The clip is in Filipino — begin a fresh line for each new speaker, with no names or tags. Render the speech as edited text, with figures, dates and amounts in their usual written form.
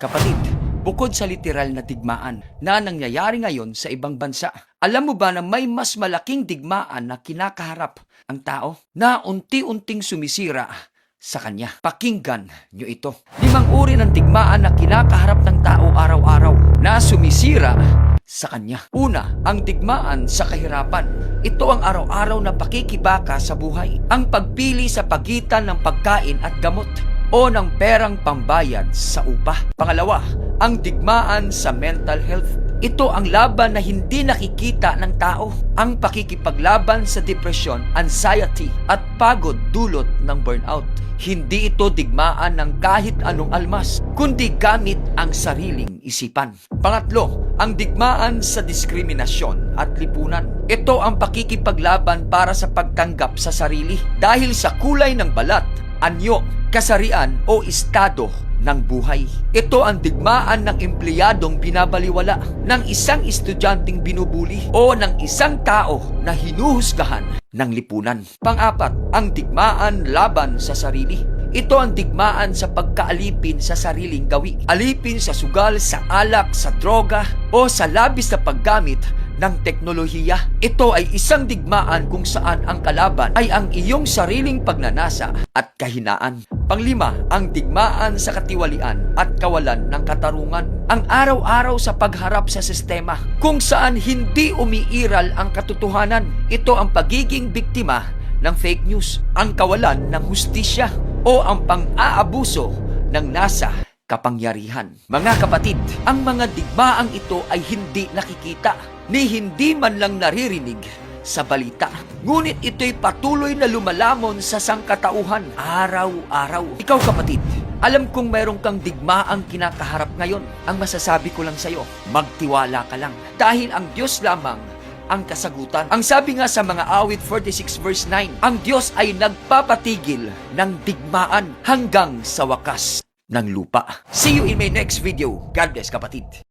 Kapatid, bukod sa literal na digmaan na nangyayari ngayon sa ibang bansa, alam mo ba na may mas malaking digmaan na kinakaharap ang tao na unti-unting sumisira sa kanya? Pakinggan nyo ito. 5 uri ng digmaan na kinakaharap ng tao araw-araw na sumisira sa kanya. Una, ang digmaan sa kahirapan. Ito ang araw-araw na pakikibaka sa buhay. Ang pagpili sa pagitan ng pagkain at gamot o ng perang pambayad sa upa. Pangalawa, ang digmaan sa mental health. Ito ang laban na hindi nakikita ng tao. Ang pakikipaglaban sa depresyon, anxiety at pagod dulot ng burnout. Hindi ito digmaan ng kahit anong almas, kundi gamit ang sariling isipan. Pangatlo, ang digmaan sa diskriminasyon at lipunan. Ito ang pakikipaglaban para sa pagtanggap sa sarili dahil sa kulay ng balat, anyo, kasarian o estado ng buhay. Ito ang digmaan ng empleyadong binabaliwala, ng isang estudyanteng binubuli o ng isang tao na hinuhusgahan ng lipunan. Pang-apat, ang digmaan laban sa sarili. Ito ang digmaan sa pagkaalipin sa sariling gawi. Alipin sa sugal, sa alak, sa droga o sa labis na paggamit ng teknolohiya. Ito ay isang digmaan kung saan ang kalaban ay ang iyong sariling pagnanasa at kahinaan. Panglima, ang digmaan sa katiwalian at kawalan ng katarungan. Ang araw-araw sa pagharap sa sistema kung saan hindi umiiral ang katotohanan. Ito ang pagiging biktima ng fake news, ang kawalan ng hustisya o ang pang-aabuso ng nasa kapangyarihan. Mga kapatid, ang mga digmaang ito ay hindi nakikita ni hindi man lang naririnig sa balita. Ngunit ito'y patuloy na lumalamon sa sangkatauhan araw-araw. Ikaw kapatid, alam kong mayroon kang digmaang kinakaharap ngayon. Ang masasabi ko lang sa'yo, magtiwala ka lang. Dahil ang Diyos lamang ang kasagutan. Ang sabi nga sa mga awit 46 verse 9, ang Diyos ay nagpapatigil ng digmaan hanggang sa wakas ng lupa. See you in my next video. God bless kapatid.